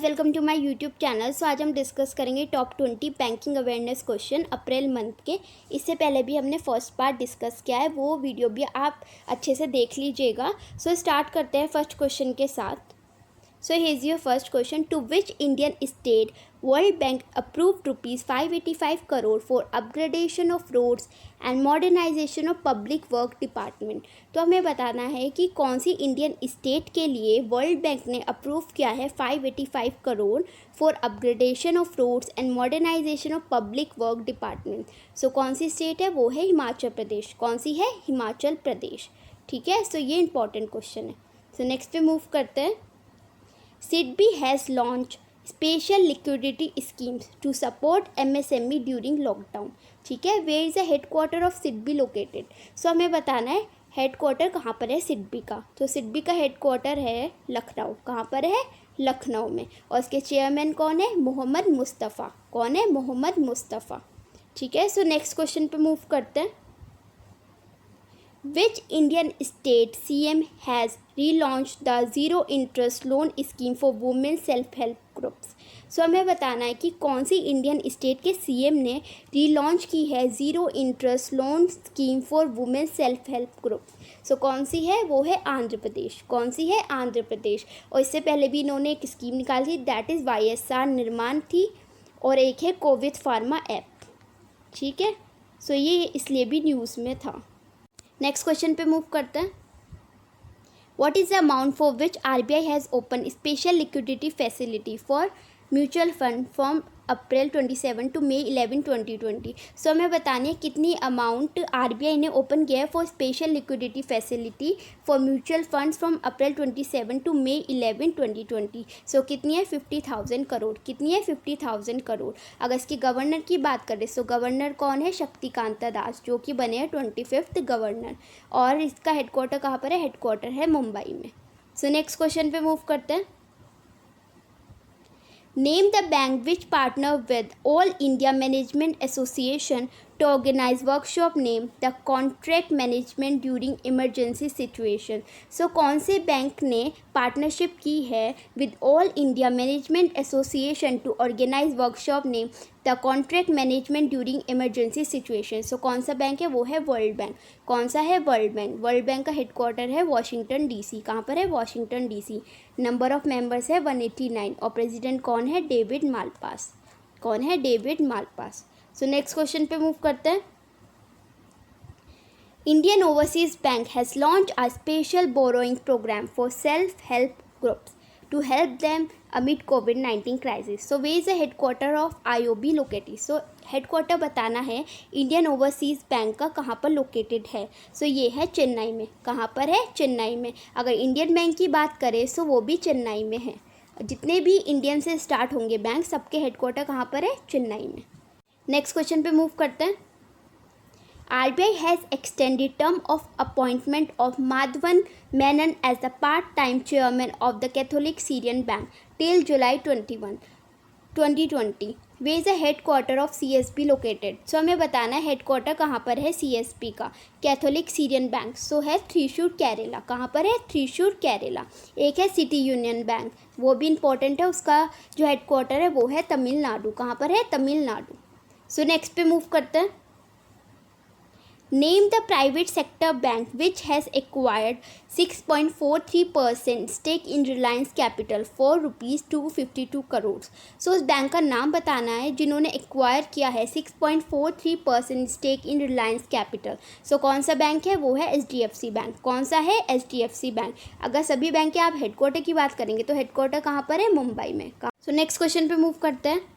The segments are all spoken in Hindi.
Welcome to my YouTube channel. So आज हम डिस्कस करेंगे top 20 banking awareness question April month के। इससे पहले भी हमने फर्स्ट पार्ट डिस्कस किया है, वो वीडियो भी आप अच्छे से देख लीजिएगा। सो स्टार्ट करते हैं फर्स्ट क्वेश्चन के साथ। So here's your first question. To which Indian state World Bank approved rupees 585 crore for upgradation of roads and modernization of public work department? तो हमें बताना है कि कौन सी इंडियन स्टेट के लिए वर्ल्ड बैंक ने अप्रूव किया है 585 crore for upgradation of roads and modernisation of public work department. So कौन सी स्टेट है? वो है हिमाचल प्रदेश। कौन सी है? हिमाचल प्रदेश। ठीक है, सो ये इंपॉर्टेंट क्वेश्चन है। सो नेक्स्ट पे मूव करते हैं। SIDBI has launched special liquidity schemes to support MSME during lockdown. ठीक है, where is the headquarter of SIDBI located? सो हमें बताना है हेडक्वार्टर कहाँ पर है SIDBI का। तो SIDBI का हेडक्वार्टर है लखनऊ। कहाँ पर है? लखनऊ में। और इसके चेयरमैन कौन है? मोहम्मद मुस्तफ़ा। कौन है? मोहम्मद मुस्तफ़ा। ठीक है, सो नेक्स्ट क्वेश्चन पे मूव करते हैं। Which Indian state CM has relaunched the zero interest loan scheme for women self help groups? सो हमें बताना है कि कौन सी इंडियन स्टेट के सीएम ने रीलॉन्च की है zero interest loan scheme for women self help group. So कौन सी है? वो है आंध्र प्रदेश। कौन सी है? आंध्र प्रदेश। और इससे पहले भी इन्होंने एक स्कीम निकाली थी, दैट इज़ YSR निर्माण थी, और एक है कोविड फार्मा ऐप। ठीक है, सो ये इसलिए भी न्यूज़ में था। नेक्स्ट क्वेश्चन पे मूव करते हैं। What is the amount for which RBI has open special liquidity facility for mutual fund from April 27 to May 11, 2020? So हमें बतानी है कितनी अमाउंट RBI ने ओपन किया है for special liquidity facility for mutual funds from April 27 to May 11, 2020। So कितनी है? 50,000 करोड़। कितनी है? 50,000 करोड़। अगर इसके गवर्नर की बात करें तो गवर्नर कौन है? शक्तिकांता दास, जो कि बने हैं 25th गवर्नर। और इसका हेडक्वार्टर कहाँ पर है? हेडक्वार्टर है मुंबई में। सो नेक्स्ट क्वेश्चन पे मूव करते हैं। Name the bank which partner with All India Management Association to organize workshop name the contract management during emergency situation. So कौन से बैंक ने पार्टनरशिप की है with All India Management Association to organize workshop name the contract management during emergency situation? So कौन सा बैंक है? वो है वर्ल्ड बैंक। कौन सा है? World Bank. वर्ल्ड बैंक का हेडक्वार्टर है वॉशिंगटन DC। कहाँ पर है? Washington DC। Number of members है 189 और प्रेसिडेंट कौन है? David Malpass. कौन है? David Malpass. So next question पे मूव करते हैं। Indian Overseas Bank has launch a special borrowing programme for self help groups to help them amid COVID-19 crisis. So where is the headquarter of IOB located? So headquarter बताना है इंडियन ओवरसीज़ बैंक का कहाँ पर लोकेटेड है। सो ये है चेन्नई में। कहाँ पर है? चेन्नई में। अगर इंडियन बैंक की बात करें तो वो भी चेन्नई में है। जितने भी इंडियन से स्टार्ट होंगे बैंक, सबके हेडक्वार्टर कहाँ पर है? चेन्नई में। नेक्स्ट क्वेश्चन पे मूव करते हैं। RBI has extended term of appointment of Madhavan Menon as the part-time chairman of the Catholic Syrian Bank till July 21, 2020. Where is the headquarter of CSB located? So हमें बताना है हेडक्वार्टर कहाँ पर है CSB का, कैथोलिक सीरियन बैंक। सो है थ्रिशूर केरला। कहाँ पर है? थ्रिशूर केरला। एक है सिटी यूनियन बैंक, वो भी इंपॉर्टेंट है, उसका जो हेडक्वार्टर है वो है तमिलनाडु। कहाँ पर है? तमिलनाडु। सो नेक्स्ट पे मूव करते हैं। Name the private sector bank which has acquired 6.43% stake in Reliance Capital for rupees 252 crore. So उस बैंक का नाम बताना है जिन्होंने एक्वायर किया है 6.43% स्टेक इन रिलायंस कैपिटल। सो कौन सा बैंक है? वो है HDFC बैंक। कौन सा है? HDFC bank. अगर सभी बैंक के आप हेडक्वार्टर की बात करेंगे तो हेडक्वार्टर कहाँ पर है? मुंबई में। सो नेक्स्ट क्वेश्चन पे मूव करते हैं।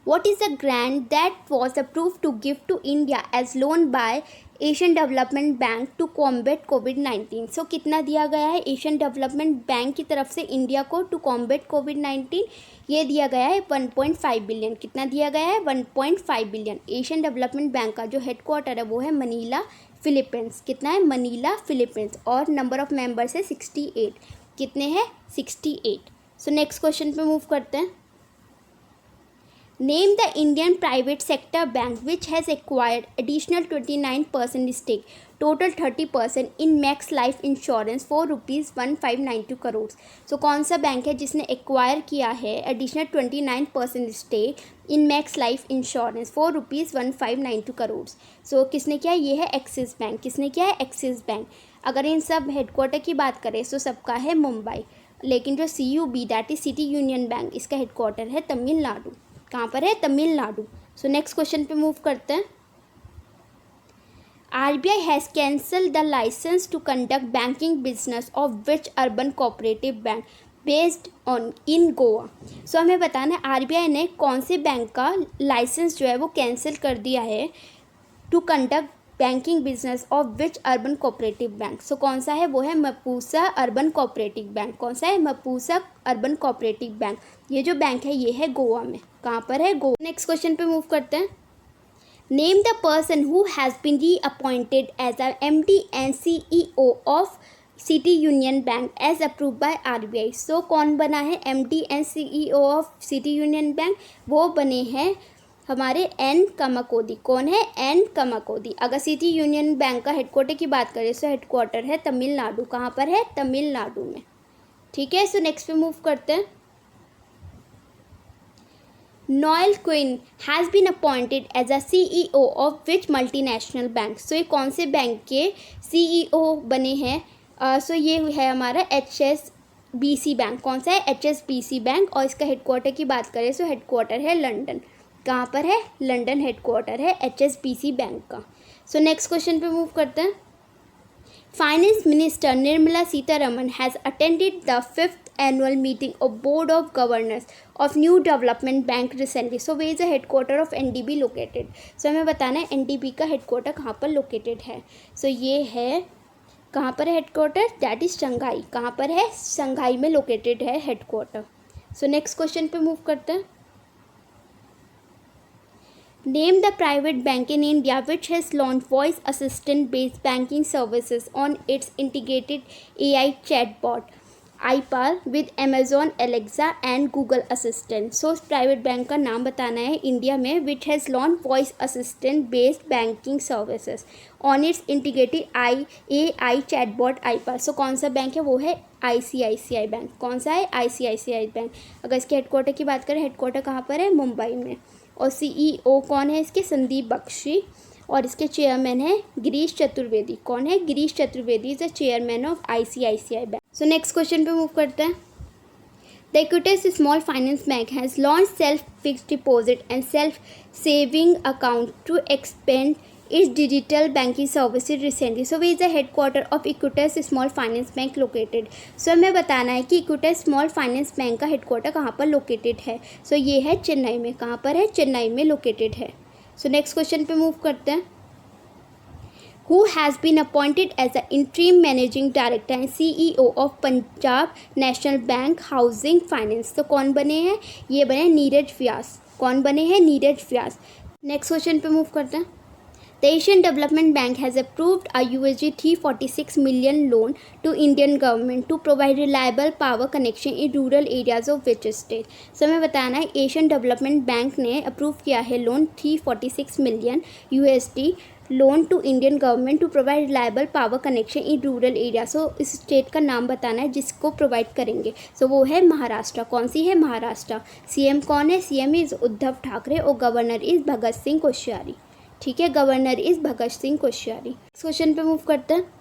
What is the grant that was approved to give to India as loan by Asian development Bank to combat COVID-19? सो कितना दिया गया है एशियन डेवलपमेंट बैंक की तरफ से इंडिया को टू कॉम्बेट COVID-19? ये दिया गया है 1.5 बिलियन। कितना दिया गया है? 1.5 बिलियन। एशियन डेवलपमेंट बैंक का जो हेडक्वार्टर है वो है मनीला, फिलीपींस। कितना है? Manila, Philippines. और नंबर ऑफ मेंबर्स है 68। कितने हैं? 68। सो नेक्स्ट क्वेश्चन पे मूव करते हैं। Name the Indian private sector bank which has acquired additional 29% stake total 30% in Max Life Insurance for ₹1592 crore. So कौन सा बैंक है जिसने एक्वायर किया है additional 29% stake in Max Life Insurance for ₹1592 crore. So किसने किया? ये है एक्सिस बैंक। किसने किया है? Axis bank. अगर इन सब हेडक्वार्टर की बात करें तो सबका है मुंबई, लेकिन जो CUB that is City Union Bank, इसका हेडक्वार्टर है तमिलनाडु। कहाँ पर है? तमिलनाडु। सो नेक्स्ट क्वेश्चन पे मूव करते हैं। RBI has cancel the licence to conduct banking business of which urban cooperative bank based on in Goa. So हमें बताना है RBI ने कौन से बैंक का लाइसेंस जो है वो कैंसिल कर दिया है to conduct banking business of which urban cooperative bank. So कौन सा है? वो है मपूसा अर्बन कोऑपरेटिव बैंक। कौन सा है? मपूसा अर्बन कोऑपरेटिव बैंक। ये जो बैंक है ये है गोवा में। कहाँ पर है? गोवा। नेक्स्ट क्वेश्चन पे मूव करते हैं। Name the person who has been reappointed as a MD and CEO of City Union Bank as approve by RBI। So कौन बना है MD and CEO of City Union Bank? वो बने हैं हमारे एन कामाकोदी। कौन है? एन कामाकोदी। अगर सिटी यूनियन बैंक का हेडक्वार्टर की बात करें तो हेडक्वार्टर है तमिलनाडु। कहाँ पर है? तमिलनाडु में। ठीक है। सो नेक्स्ट पे मूव करते हैं। Noel Quinn has been appointed as a CEO of which multinational bank. So ये कौन से बैंक के CEO बने हैं? सो ये है हमारा HSBC बैंक। कौन सा है? HSBC bank. और इसका हेडक्वार्टर की बात करें तो हेडक्वार्टर है लंदन। कहाँ पर है? लंदन हेडक्वार्टर है HSBC बैंक का। सो नेक्स्ट क्वेश्चन पे मूव करते हैं। Finance minister Nirmala Sitharaman has attended the 5th annual meeting of Board of Governors of New Development Bank recently. So where is the headquarter of NDB located? So हमें बताना है NDB का हेडक्वार्टर कहाँ पर लोकेटेड है। सो ये है कहाँ पर है हेडक्वार्टर? That is Shanghai. कहाँ पर है? शंघाई में लोकेटेड है हेडक्वार्टर। सो नेक्स्ट क्वेश्चन पे मूव करते हैं। Name the private bank in India which has launched voice assistant based banking services on its integrated AI chatbot iPar with Amazon Alexa and Google Assistant. So private bank का नाम बताना है इंडिया में which has launched voice assistant based banking services on its integrated AI chatbot iPar. So कौन सा बैंक है? वो है ICICI बैंक। कौन सा है? ICICI bank. अगर इसके हेडक्वार्टर की बात करें, हेडक्वार्टर कहाँ पर है? मुंबई में। और CEO कौन है इसके? संदीप बख्शी। और इसके चेयरमैन है गिरीश चतुर्वेदी। कौन है? Girish Chaturvedi is the chairman of ICICI bank. So next question पे मूव करते हैं। The Equitas small finance bank has launch self fixed deposit and self saving account to expand its digital banking services recently. So where is the headquarter of Equitas small finance bank located. So हमें बताना है कि इक्विटस स्मॉल फाइनेंस बैंक का हेडक्वार्टर कहाँ पर लोकेटेड है। सो ये है चेन्नई में। कहाँ पर है? चेन्नई में लोकेटेड है। सो नेक्स्ट क्वेश्चन पे मूव करते हैं। Who has been appointed as the interim managing director and CEO of Punjab National Bank Housing Finance? तो कौन बने हैं? ये बने नीरज व्यास। कौन बने हैं? नीरज व्यास। नेक्स्ट क्वेश्चन पे मूव करते हैं। The Asian Development Bank has approved a $346 million loan to Indian government to provide reliable power connection in rural areas of which state? So हमें बताना है एशियन डेवलपमेंट बैंक ने अप्रूव किया है loan $346 million loan to Indian government to provide reliable power connection in rural area. So इस स्टेट का नाम बताना है जिसको प्रोवाइड करेंगे। सो वो है महाराष्ट्र। कौन सी है? महाराष्ट्र। CM कौन है? CM इज़ उद्धव ठाकरे और गवर्नर इज़ भगत सिंह कोश्यारी। ठीक है, governor is Bhagat Singh Koshyari. Question पे मूव करते हैं।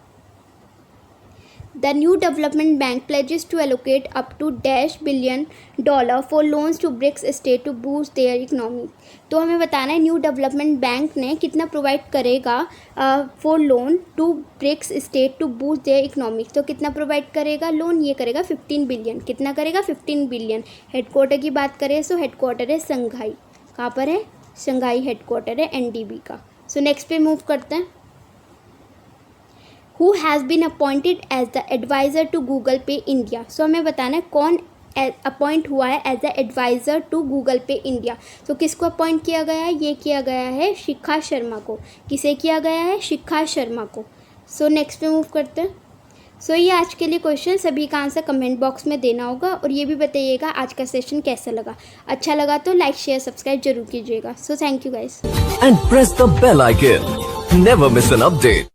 The New Development Bank pledges to allocate up to $1 billion for loans to BRICS state to boost their economy. तो हमें बताना है न्यू डेवलपमेंट बैंक ने कितना प्रोवाइड करेगा for loan to BRICS state to boost their economic. तो कितना प्रोवाइड करेगा लोन? ये करेगा 15 बिलियन। कितना करेगा? 15 बिलियन। हेडक्वार्टर की बात करें तो हेडक्वार्टर है शंघाई। कहाँ पर है? शंघाई हेडक्वार्टर है NDB का। सो नेक्स्ट पे मूव करते हैं। Who has been appointed as the advisor to Google Pay India? सो हमें बताना है कौन अपॉइंट हुआ है as the adviser to Google Pay India. तो किसको अपॉइंट किया गया है? ये किया गया है शिखा शर्मा को। किसे किया गया है? शिखा शर्मा को। सो नेक्स्ट पे मूव करते हैं। सो ये आज के लिए क्वेश्चन, सभी का आंसर कमेंट बॉक्स में देना होगा और ये भी बताइएगा आज का सेशन कैसा लगा। अच्छा लगा तो लाइक शेयर सब्सक्राइब जरूर कीजिएगा। So thank you guys. And press the bell icon. Never miss an update.